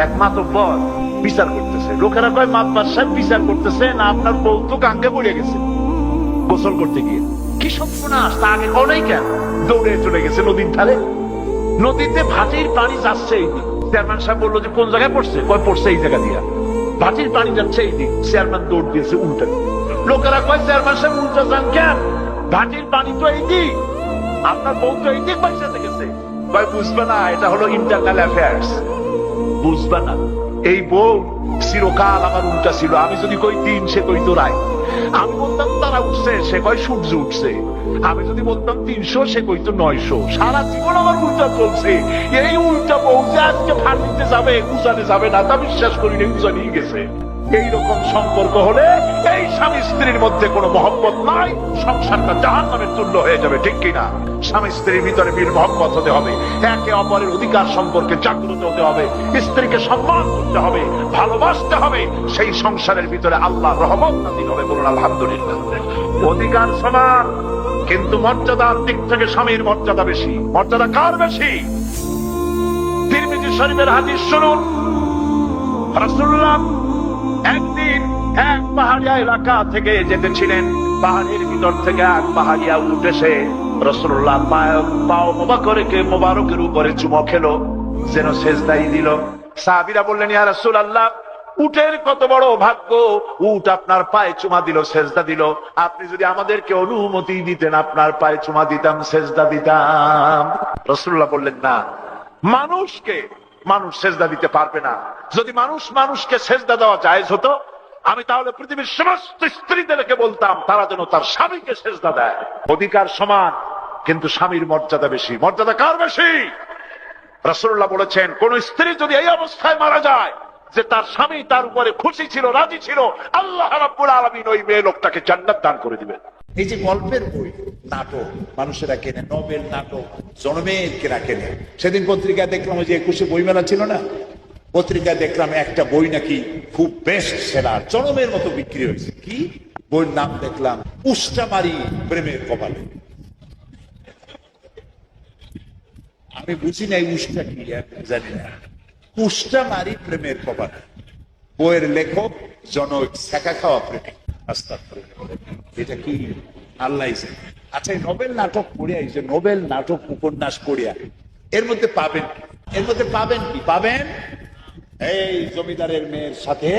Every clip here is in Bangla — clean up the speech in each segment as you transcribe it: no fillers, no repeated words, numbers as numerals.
একমাত্র বর বিচার করতেছে। লোকেরা কয় মাতবার সাহেব বিচার করতেছে না, আপনার বউ তো গাঙ্গে পড়ে গেছে গোসল করতে গিয়ে। কি সর্বনাশ! তা আগে করেই কেন? দৌড়ে চলে গেছে নদীর ধারে। নদীতে ভাটির পানি যাচ্ছে এই দিক। চেয়ারম্যান সাহেব বললো যে কোন জায়গায় পড়ছে? কয় পড়ছে এই জায়গা দিয়া। ভাটির পানি যাচ্ছে এই দিক। চেয়ারম্যান দৌড় দিয়েছে উল্টা। লোকেরা কয় চেয়ারম্যান সাহেব উল্টা যান কেন? ভাটির পানি তো এই দিক, আপনার বউ তো এই দিক পয়সাতে গেছে। কয় বুঝবে না, এটা হলো ইন্টারনাল অ্যাফেয়ার্স, বুঝবে না। এই বউ চিরকাল আমার উল্টা ছিল। আমি যদি কই দিন, সে কইতো রায়। আমি বলতাম তারা উঠছে, সে কয় সূর্য উঠছে। আমি যদি বলতাম 300, সে কইতো 900। সারা জীবন আমার উল্টা চলছে। এই উল্টা বউ যে আজকে ফাঁড়িতে যাবে, উজানে যাবে না, তা বিশ্বাস করি না, উজানিয়ে গেছে। এইরকম সম্পর্ক হলে এই স্বামী স্ত্রীর মধ্যে কোনো মহব্বত নাই, সংসারটা জাহান্নামের তুল্য হয়ে যাবে, ঠিক কিনা? স্বামী স্ত্রীর ভিতরে মিল মহব্বত হতে হবে, একে অপরের অধিকার সম্পর্কে জাগ্রত হতে হবে, স্ত্রীকে সম্মান করতে হবে, ভালোবাসতে হবে। সেই সংসারের ভিতরে আল্লাহর রহমত নাযিল হবে। বলুন আলহামদুলিল্লাহ। অধিকার সমান, কিন্তু মর্যাদার দিক থেকে স্বামীর মর্যাদা বেশি। মর্যাদা কার বেশি? তিরমিজি শরীফের হাদিস শুনুন। রাসূলুল্লাহ একদিন এক পাহাড়িয়া এলাকা থেকে যেতেছিলেন। পাহাড়ের ভিতর থেকে এক পাহাড়িয়া উট এসে রাসূলুল্লাহ পাও মোবারকের উপরে চুমো খেলো, যেন সেজদাই দিল। সাহাবীরা বললেন, ইয়া রাসূলুল্লাহ, উটের কত বড় ভাগ্য, উট আপনার পায়ে চুমা দিল, সেজদা দিল। আপনি যদি আমাদেরকে অনুমতি দিতেন, আপনার পায়ে চুমা দিতাম, সেজদা দিতাম। রাসূলুল্লাহ বললেন, না, মানুষকে মানুষ সেজদা দিতে পারবে না। যদি মানুষকে সেজদা দেওয়া জায়েজ হতো, আমি তাহলে পৃথিবীর সমস্ত স্ত্রীদেরকে বলতাম তারা যেন তার স্বামীকে সেজদা দেয়। অধিকার সমান, কিন্তু স্বামীর মর্যাদা বেশি। মর্যাদা কার বেশি? রাসূলুল্লাহ বলেছেন, কোন স্ত্রী যদি এই অবস্থায় মারা যায় যে তার স্বামী তার উপরে খুশি ছিল, রাজি ছিল, আল্লাহ রাব্বুল আলামিন ওই মেয়ে লোকটাকে জান্নাত দান করে দিবেন। এই যে গল্পের বই, নাটক মানুষেরা কেনে, নোবেল নাটক জনমের কেনা কেনে। সেদিন পত্রিকায় দেখলাম, ওই যে 21শে বইমেলা ছিল না, পত্রিকায় দেখলাম একটা বই নাকি খুব বেস্ট সেলার, জনমের মতো বিক্রি হয়েছে। কি বইয়ের নাম দেখলাম? উষ্টামারি প্রেমের কপালে। আমি বুঝি না এই উষ্টা কি, জানি না। উষ্টামারি প্রেমের কপালে। বইয়ের লেখক জনক ছেঁকা খাওয়া প্রেমিক। এটা কি আল্লাহ? আচ্ছা, এই নোবেল নাটক পড়িয়া, এই যে নোবেল নাটক উপন্যাস পড়িয়া এর মধ্যে পাবেন কি? পাবেন এই জমিদারের মেয়ের সাথে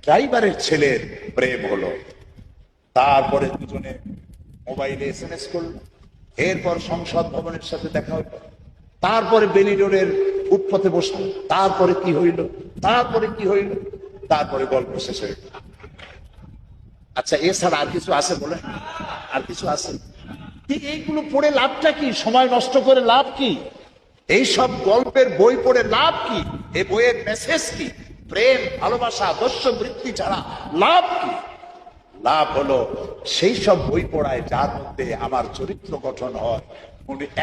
ড্রাইভারের ছেলের প্রেম হলো, তারপরে দুজনে মোবাইলে SMS করলো, এরপর সংসদ ভবনের সাথে দেখা হলো, তারপরে বেলি রোডের ফুটপথে বসলো, তারপরে কি হইল, তারপরে গল্প শেষ হইল। আচ্ছা, এছাড়া আর কিছু আছে? বলেন, আর কিছু আছে? এইগুলো পড়ে লাভটা কি? সময় নষ্ট করে লাভ কি? এই সব গল্পের বই পড়ে লাভ কি? এই বইয়ের মেসেজ কি? প্রেম, ভালোবাসা, দস্যুবৃত্তি ছাড়া লাভ কি? লাভ হলো সেই সব বই পড়ায় যার মধ্যে আমার চরিত্র গঠন হয়।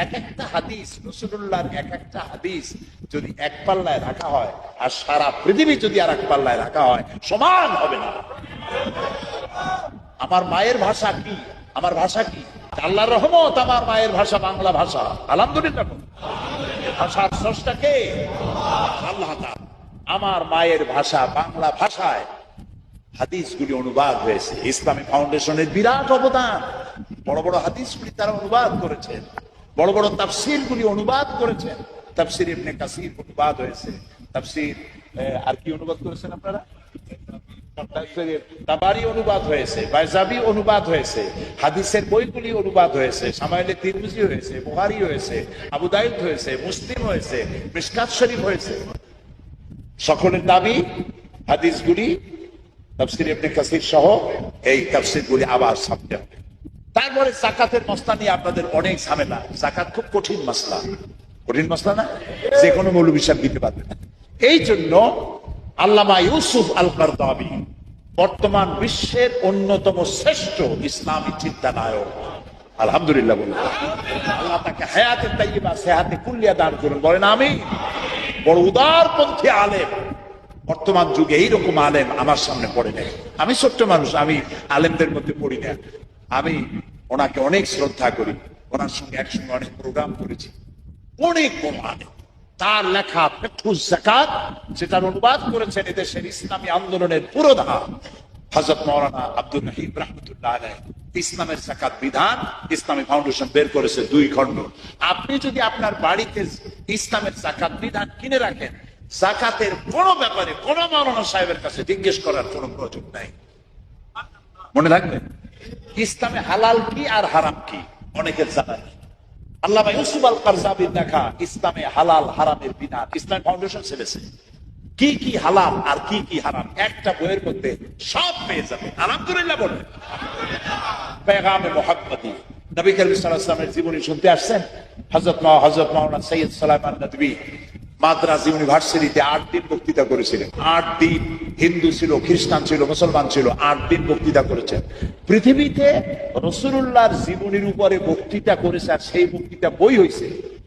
এক একটা হাদিস, রাসূলুল্লাহর এক একটা হাদিস যদি এক পাল্লায় রাখা হয় আর সারা পৃথিবী যদি আর এক পাল্লায় রাখা হয়, সমান হবে না। আমার মায়ের ভাষা কি? আমার ভাষা কি? আল্লাহর রহমত, আমার মায়ের ভাষা বাংলা ভাষা। আলহামদুলিল্লাহ। ভাষার স্রষ্টা কে? আল্লাহ তাআলা। আমার মায়ের ভাষা বাংলা ভাষায় হাদিসগুলি অনুবাদ হয়েছে। ইসলামী ফাউন্ডেশনের বিরাট অবদান। বড় বড় হাদিসগুলি তারা অনুবাদ করেছেন, বড় বড় তাফসীরগুলি অনুবাদ করেছেন। তাফসীর ইবনে কাসির অনুবাদ হয়েছে, তাফসীর আর কি অনুবাদ করেছেন আপনারা? তাবারি অনুবাদ হয়েছে, বাইজাবি অনুবাদ হয়েছে, হাদিসের বইগুলি অনুবাদ হয়েছে, শামাইলে তিরমিজি হয়েছে, বুখারী হয়েছে, আবু দাউদ হয়েছে, মুসলিম হয়েছে, মিশকাত শরীফ হয়েছে। সকলের দাবি হাদিসগুলি তাফসীর ইবনে কাসির সহ এই তাফসীরগুলি আবার ছাপতে হবে। তারপরে যাকাতের মসলা নিয়ে আপনাদের অনেক ঝামেলা। যাকাত খুব কঠিন মসলা, কঠিন মসলা না, যে কোনো মৌলবী সাহেব দিতে পারবে না। এই জন্য আল্লামা ইউসুফ আল কারদাবী বর্তমান বিশ্বের অন্যতম শ্রেষ্ঠ ইসলামী চিন্তানায়ক, আলহামদুলিল্লাহ বলুন। আল্লাহ তাকে হায়াতে তাইয়্যিবা সেহাতে কুল্লিয়া দান করুন, বলেন আমিন। বড় উদারপন্থী আলেম, বর্তমান যুগে এইরকম আলেম আমার সামনে পড়ে নেই। আমি ছোট্ট মানুষ, আমি আলেমদের মধ্যে পড়ি না। আমি ওনাকে অনেক শ্রদ্ধা করি, ওনার সঙ্গে একসঙ্গে অনেক প্রোগ্রাম করেছি। অনেক বড় আলেম, তার লেখা ফিকহুজ যাকাত, যেটার অনুবাদ করেছেন এদেশের ইসলামী আন্দোলনের পুরোধা হযরত মাওলানা আব্দুল রহিম রাহমাতুল্লাহ আলাইহি। ইসলামের যাকাত বিধান ইসলামী ফাউন্ডেশন বের করেছে 2 খণ্ড। আপনি যদি আপনার বাড়িতে ইসলামের যাকাত বিধান কিনে রাখেন, যাকাতের কোনো ব্যাপারে কোনো মাওলানা সাহেবের কাছে জিজ্ঞেস করার কোনো প্রয়োজন নাই। মনে রাখবেন, ইসলামে হালাল কি আর হারাম কি অনেকের জানা নেই। আল্লামা ইউসুফ আল কারজাবির লেখা ইসলামে হালাল হারামের বিধান ইসলামী ফাউন্ডেশন ছেড়েছে। কি কি হালাল আর কি কি হারাম একটা বইয়ের মধ্যে সব পেয়ে যাবে। আলহামদুলিল্লাহ বলেন। পেগামে মুহাম্মদী, নবী করিম সাল্লাল্লাহু আলাইহি ওয়াসাল্লামের জীবনী শুনতে আসছেন। হযরত মাওলানা সৈয়দ সুলাইমান নদভী মাদ্রাজ ইউনিভার্সিটিতে 8 দিন বক্তৃতা করেছিলেন। 8 দিন হিন্দু ছিল, খ্রিস্টান ছিল, মুসলমান ছিল, 8 দিন বক্তৃতা করেছেন। পৃথিবীতে রাসূলুল্লাহর জীবনীর উপরে বক্তৃতা করেছে আর সেই বক্তৃতা বই হয়েছে,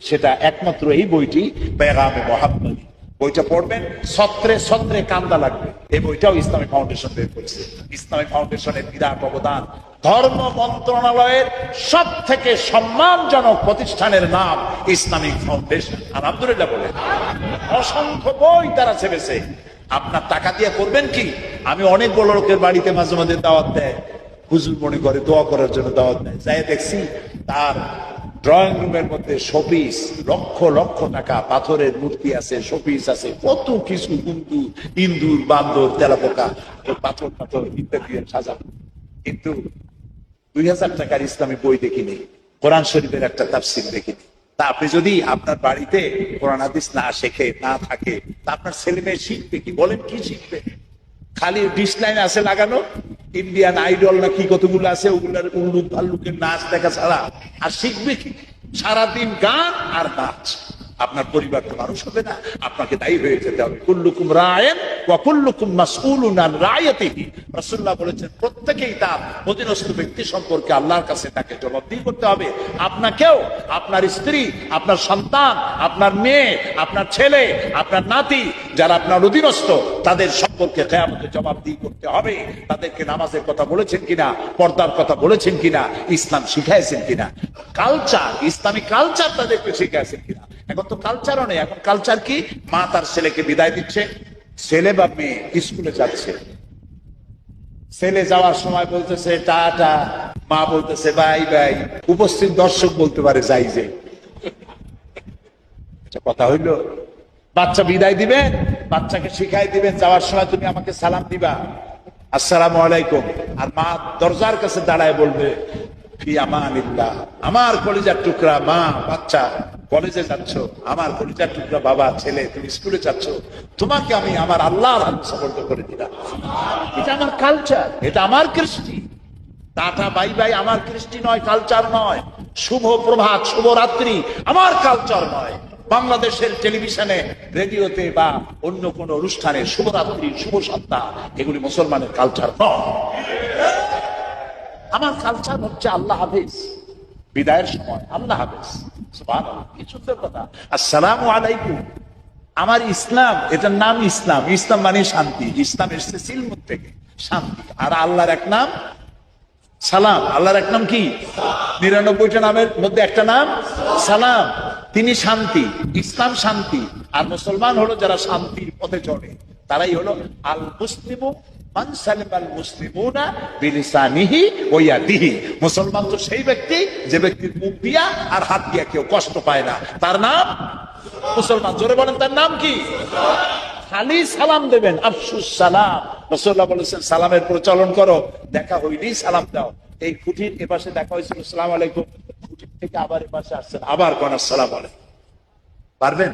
সেটা একমাত্র এই বইটি পেগামে মুহাম্মদী। বইটা পড়বেন, ছত্রে ছত্রে কান্দা লাগবে। এই বইটাও ইসলামী ফাউন্ডেশন বের করেছে। ইসলামী ফাউন্ডেশনের বিরাট অবদান। ধর্ম মন্ত্রণালয়ের সব থেকে সম্মানজনক প্রতিষ্ঠানের নাম ইসলামিক ফাউন্ডেশন। আলহামদুলিল্লাহ বলে। অসংখ্য বই তারা ছেড়েছে। আপনার টাকা দিয়ে করবেন কি? আমি অনেক বড় লোকের বাড়িতে মাঝে মাঝে দাওয়াত দেয়, হুজুর মনে করে দোয়া করার জন্য দাওয়াত দেয়। যাই দেখছি তার ড্রয়িং রুমের মধ্যে শোপিস, লক্ষ লক্ষ টাকা, পাথরের মূর্তি আছে, শোপিস আছে, কত কিছু, কুন্দু, ইন্দুর, বান্দর, তেলাপোকা, পাথর পাথর ইত্যাদি সাজানো। কিন্তু 2000 টাকার ইসলামী বই দেখিনি, কোরআন শরীফের একটা তাফসীর দেখিনি। তা আপনি যদি আপনার বাড়িতে কোরআন হাদিস না শেখে, না থাকে, তা আপনার ছেলে মেয়ে শিখবে কি? বলেন, কি শিখবে? খালি ডিশ লাইন আছে লাগানো, ইন্ডিয়ান আইডল না কি কতগুলো আছে, ওগুলার উল্লুক ভাল্লুকের নাচ দেখা ছাড়া আর শিখবে কি? সারাদিন গান আর নাচ। আপনার পরিবার তো মানুষ হবে না, আপনাকে দায়ী হয়ে যেতে হবে। কুল্লুকুম রায়েন ওয়া কুল্লুকুম মাসউলুন আন রায়াতিহি। রাসূলুল্লাহ বলেছেন, প্রত্যেকেই তার অধীনস্থ ব্যক্তি সম্পর্কে আল্লাহর কাছে তাকে জবাবদিহি করতে হবে। আপনাকেও, আপনার স্ত্রী, আপনার সন্তান, আপনার মেয়ে, আপনার ছেলে, আপনার নাতি, যারা আপনার অধীনস্থ, তাদের সম্পর্কে কিয়ামতে জবাবদিহি করতে হবে। তাদেরকে নামাজের কথা বলেছেন কিনা, পর্দার কথা বলেছেন কিনা, ইসলাম শিখাইছেন কিনা, কালচার, ইসলামী কালচার তাদেরকে শিখাইছেন কিনা। এখন তো কালচারও নেই। এখন কালচার কি? মা তার ছেলেকে বিদায় দিচ্ছে, ছেলে বা মেয়ে স্কুলে যাচ্ছে, ছেলে যাওয়ার সময় বলতেছে টাটা, মা বলতেছে বাই বাই। উপস্থিত দর্শক বলতে পারে যাই যে। কথা হইল, বাচ্চা বিদায় দিবেন, বাচ্চাকে শিখাই দিবেন যাওয়ার সময় তুমি আমাকে সালাম দিবা, আসসালামু আলাইকুম। আর মা দরজার কাছে দাঁড়ায় বলবে ফি আমানিল্লাহ। আমার কলিজার টুকরা মা, বাচ্চা কলেজে যাচ্ছ, আমার কলিজার টুকরা বাবা, ছেলে তুমি স্কুলে যাচ্ছ, তোমাকে আমি আমার আল্লাহর হাতে সুপর্দ করে দিলাম। এটা আমার কালচার, এটা আমার কৃষ্টি। টাটা বাই বাই আমার কৃষ্টি নয়, কালচার নয়। শুভ প্রভাত, শুভ রাত্রি আমার কালচার নয়। বাংলাদেশের টেলিভিশনে, রেডিওতে বা অন্য কোন অনুষ্ঠানে শুভরাত্রি, শুভ সন্ধ্যা, এগুলি মুসলমানের কালচার নয়। আমার কালচার হচ্ছে আল্লাহ হাফেজ, বিদায়ের সময় আল্লাহ হাফেজ, সুবহানাল্লাহ, কি সুন্দর কথা, আসসালামু আলাইকুম। আমার ইসলাম, এটার নাম ইসলাম। ইসলাম মানে শান্তি। ইসলাম এসেছে সিলমুত থেকে, শান্তি। আর আল্লাহর এক নাম সালাম। আল্লাহর এক নাম কি? 99টা নামের মধ্যে একটা নাম সালাম। তিনি শান্তি, ইসলাম শান্তি। আর মুসলমান হলো যারা শান্তির পথে চলে, তারাই হলো আল মুসলিমু মান সালিমাল মুসলিমুনা বিলিসানিহি ওয়া ইয়াদিহি। মুসলমান তো সেই ব্যক্তি যে ব্যক্তির মুখ দিয়া আর হাত দিয়া কেউ কষ্ট পায় না, তার নাম মুসলমান। জোরে বলেন, তার নাম কি? খালি সালাম দেবেন, আফসুস সালাম। রাসূলুল্লাহ বলেছেন সালামের প্রচলন করো, দেখা হইলেই সালাম দাও। এই খুঁটির এপাশে দেখা হয়েছিল আসসালামু আলাইকুম, খুঁটির থেকে আবার এপাশে আসছেন, আবার কোন আসসালামু আলাইকুম। পারবেন?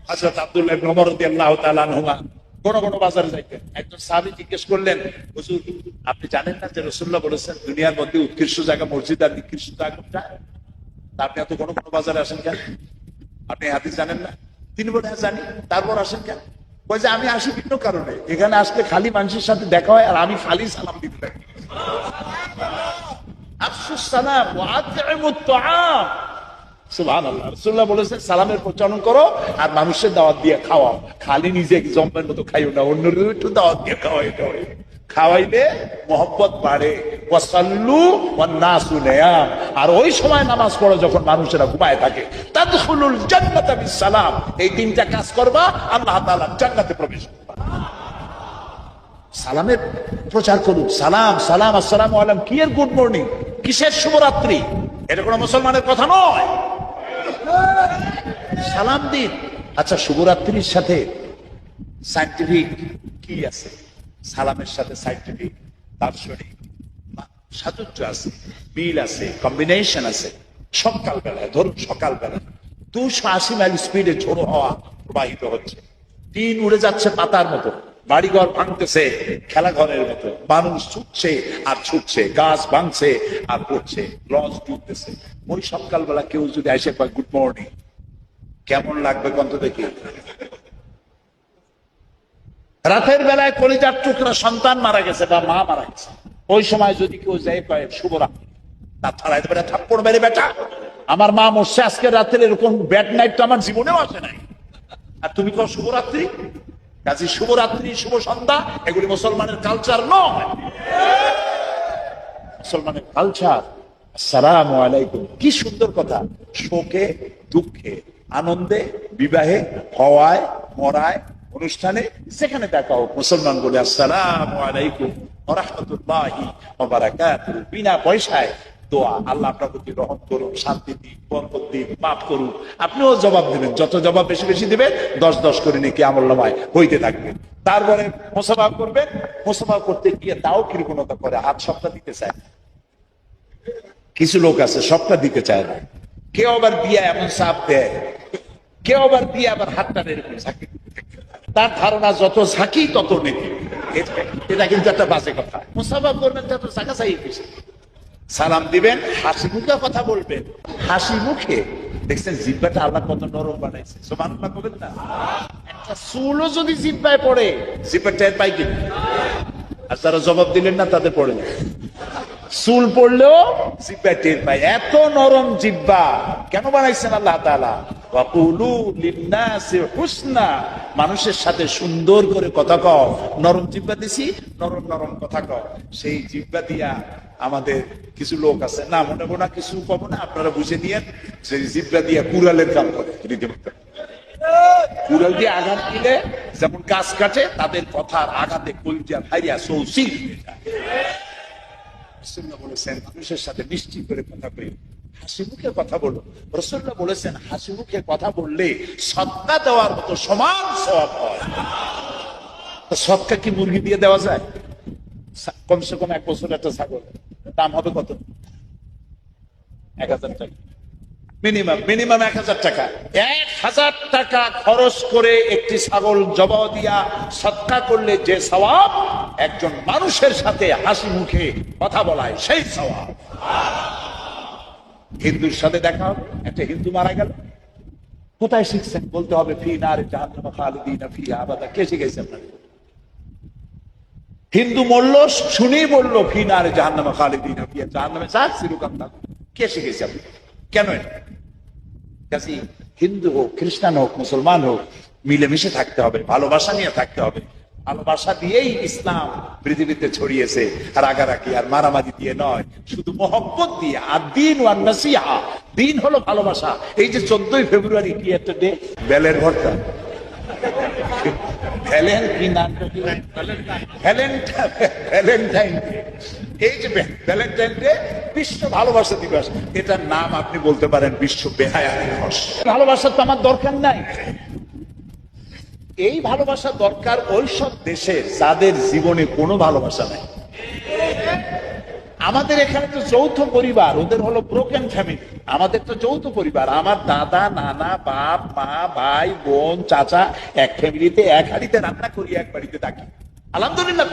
হযরত আব্দুল্লাহ ইবনে ওমর রাদিয়াল্লাহু তাআলা আনহুমা কোন কোন বাজারে যাইতেন। একজন সাহাবী জিজ্ঞেস করলেন, হুজুর আপনি জানেন না যে রাসূলুল্লাহ বলেছেন দুনিয়ার মধ্যে উৎকৃষ্ট জায়গা মসজিদ আর নিকৃষ্ট জায়গা কোনটা? আপনি এত কোন কোন বাজারে আসেন কেন? আপনি হাদিস জানেন না? তিনি বলেন হ্যাঁ জানি। তারপর আসেন কেন? ওই যে আমি আসি ভিন্ন কারণে, এখানে আসলে খালি মানুষের সাথে দেখা হয় আর আমি খালি সালাম দিতে থাকি। আফসুস সালাম ওয়া আতইমুত তাআম। সুবহানাল্লাহ। রাসূলুল্লাহ বলেছেন সালামের প্রচলন করো আর মানুষের দাওয়াত দিয়ে খাওয়াও। খালি নিজে জম্মের মতো খাইও না, অন্যদের একটু দাওয়াত দিয়ে খাওয়াই। খাওয়াইলে মোহব্বত বাড়ে। ওয়াসাল্লু ওয়ান নাসু নিয়াম, আর ওই সময় নামাজ পড়ো যখন মানুষেরা ঘুমায় থাকে। তাদখুলুল জান্নাতা বিসসালাম, এই তিনটা কাজ করবা, আল্লাহ তাআলা জান্নাতে প্রবেশ করবা। সালামের প্রচার করুন। সালাম সালাম, আসসালামু আলাইকুম, কি এর গুড মর্নিং, কিসের শুভরাত্রি? এটা কোনো মুসলমানের কথা নয়। সালাম দিন। আচ্ছা, শুভরাত্রির সাথে সায়েন্টিফিক কি আছে? সালামের সাথে সায়েন্টিফিক দার্শনিক সাযুজ্য আছে, মিল আছে, কম্বিনেশন আছে। সকালবেলায় ধরুন, সকালবেলায় 280 মাইল স্পিডে ঝোড়ো হওয়া প্রবাহিত হচ্ছে, টিন উড়ে যাচ্ছে পাতার মতো, বাড়িঘর ভাঙতেছে খেলাঘরের মতো, মানুষ ছুটছে আর ছুটছে, গাছ ভাঙছে আর পড়ছে, লঞ্চ ডুবতেছে। ওই সকালবেলা কেউ যদি এসে কয় গুড মর্নিং, কেমন লাগবে কন্ত দেখি? রাতের বেলায় কলিজার টুকরা সন্তান মারা গেছে বা মা মারা গেছে, ওই সময় যদি কেউ যাই কয় শুভরাত্রি, তার থালায় বেটা থাপ্পড় মেরে, বেটা আমার মা মরছে আজকে রাতের, এরকম ব্যাড নাইট তো আমার জীবনেও আসে নাই, আর তুমি কও শুভরাত্রি। কাজী শুভরাত্রি, শুভ সন্ধ্যা, এগুলি মুসলমানের কালচার নয়। মুসলমানের কালচার আসসালামু আলাইকুম। কি সুন্দর কথা! শোকে, দুঃখে, আনন্দে, বিবাহে, হওয়ায়, মরায়, অনুষ্ঠানে, যেখানে দেখা হোক মুসলমান বলে আসসালামু আলাইকুম ওয়া রাহমাতুল্লাহি ওয়া বারাকাতুহু। বিনা পয়সায় দোয়া, আল্লাহ আপনার প্রতি রহম করুন, শান্তি দিন, বরকত দিন, মাফ করুন। আপনিও জবাব দিবেন, যত জবাব বেশি বেশি দিবেন 10 করে নেকি আমলনামায় হইতে থাকবে। তারপরে মুসাফা করবেন, মুসাফা করতে গিয়ে তাও কৃপণতা করে, হাত সবটা দিতে চায়। কিছু লোক আছে সবটা দিতে চায় না, কেউ আবার দিয়ে এমন চাপ দেয়, কেউ আবার দিয়ে আবার হাতটা এরকম ঝাঁকি, তার ধারণা যত ঝাঁকি তত নেকি। এটা কিন্তু একটা বাজে কথা। মুসাফা করবেন তত ঝাঁকা চাই কিছু। সালাম দিবেন, হাসি মুখে কথা বলবেন, হাসি মুখে। দেখছেন জিব্বাটা আল্লাহ কত নরম বানাইছে, সুবহানাল্লাহ বলেন না? একটা চুলও যদি জিব্বায় পড়ে, জিব্বা টের পাই কিনা? আর যারা জবাব দিলেন না তাদের পড়ে না। চুল পড়লেও জিব্বা টের পায়, এত নরম জিব্বা কেন বানাইছেন আল্লাহ তাআলা? ওয়াকুলু লিন্নাসি হুসনা, মানুষের সাথে সুন্দর করে কথা কও। নরম জিব্বা দিছি, নরম নরম কথা কও। সেই জিব্বা দিয়া আমাদের কিছু লোক আছে, না মনে না কিছু কব না, আপনারা বুঝে নিয়েন, সেই জিব্বা দিয়া কুড়ালের কাম করে। কুড়াল দিয়ে আঘাত দিলে যেমন গাছ কাটে, তাদের কথার আঘাতে কলজা ভাইয়া সৌসিল হয়ে যায়। রাসূলুল্লাহ বলেছেন মানুষের সাথে মিষ্টি করে কথা বলো, হাসি মুখে কথা বলো। রাসূলুল্লাহ বলেছেন হাসি মুখে কথা বললে সদকা দেওয়ার মতো সমান সওয়াব হয়। সদকা কি মুরগি দিয়ে দেওয়া যায়? কমসে কম 1 বছর একটা ছাগল দাম হবে কত? 1000 টাকা মিনিমাম 1000 টাকা। 1000 টাকা খরচ করে একটি ছাগল জবাহ দিয়া সদকা করলে যে সওয়াব, একজন মানুষের সাথে হাসি মুখে কথা বলায় সেই সওয়াব। হিন্দুর সাথে দেখা হবে, একটা হিন্দু মারা গেল, কোথায় শিখছেন? বলতে হবে ফি নারে জাহান্নাম খালিদিনা ফিহা আবাদা। কে শিখাইছে আপনাকে? হিন্দু মরল, শুনেই বললো ফি নারে জাহান্নাম খালিদিনা ফিহা, জাহান্নামে যাক চিরকাল থাকুক। কে শিখেছে আপনি? কেন? কাজী হিন্দু হোক, খ্রিস্টান হোক, মুসলমান হোক, মিলেমিশে থাকতে হবে, ভালোবাসা নিয়ে থাকতে হবে। ভালোবাসা দিয়েই ইসলাম পৃথিবীতে ছড়িয়েছে, রাগারাগি আর মারামারি দিয়ে নয়, শুধু মোহব্বত দিয়ে। আর দিন ওয়ান নাসিহা, দিন হলো ভালোবাসা। এই যে 14ই ফেব্রুয়ারি কি একটা ডে, বেলের ভর্তা, ভ্যালেন্টাইন ডে। এই যে ভ্যালেন্টাইন ডে, বিশ্ব ভালোবাসা দিবস, এটার নাম আপনি বলতে পারেন বিশ্ব বেহায়া দিবস। ভালোবাসা তো আমার দরকার নাই। এই ভালোবাসা দরকার ওই সব দেশের যাদের জীবনে কোনো ভালোবাসা নাই। আমাদের এখানে তো যৌথ পরিবার, ওদের হলো ব্রোকেন ফ্যামিলি। আমাদের তো যৌথ পরিবার, আমার দাদা, নানা, বাপ, মা, ভাই, বোন, চাচা, এক ফ্যামিলিতে এক হাড়িতে রান্না করি, এক বাড়িতে থাকি। আলহামদুলিল্লাহ।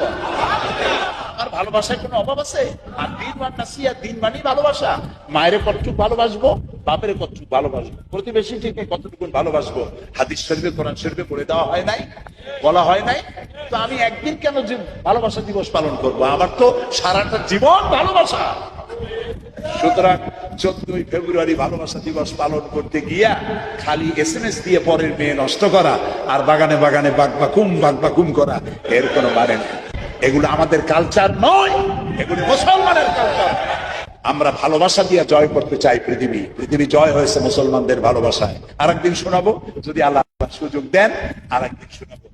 আমার ভালোবাসায় কোনো অভাব আছে? আর দিন ওয়ান নাসিহা, দিন মানেই ভালোবাসা। মায়ের কতটুকু ভালোবাসবো, বাপের কতটুকু ভালোবাসবো, প্রতিবেশী থেকে কতটুকু ভালোবাসবো। হাদিস শরীফে, কোরআন শরীফে পড়ে দেওয়া হয় নাই, বলা হয় নাই? তো আমি একদিন কেন যে ভালোবাসা দিবস পালন করব? আমার তো সারাটা জীবন ভালোবাসা। সুতরাং 14ই ফেব্রুয়ারি ভালোবাসা দিবস পালন করতে গিয়া খালি SMS দিয়ে পরের মেয়ে নষ্ট করা আর বাগানে বাগানে বাগবাকুম করা, এর কোনো মানে নেই। এগুলো আমাদের কালচার নয়, এগুলো মুসলমানের কালচার। আমরা ভালোবাসা দিয়ে জয় করতে চাই পৃথিবী। পৃথিবী জয় হয়েছে মুসলমানদের ভালোবাসায়। আরেকদিন শোনাবো, যদি আল্লাহ সুযোগ দেন, আরেকদিন শোনাবো।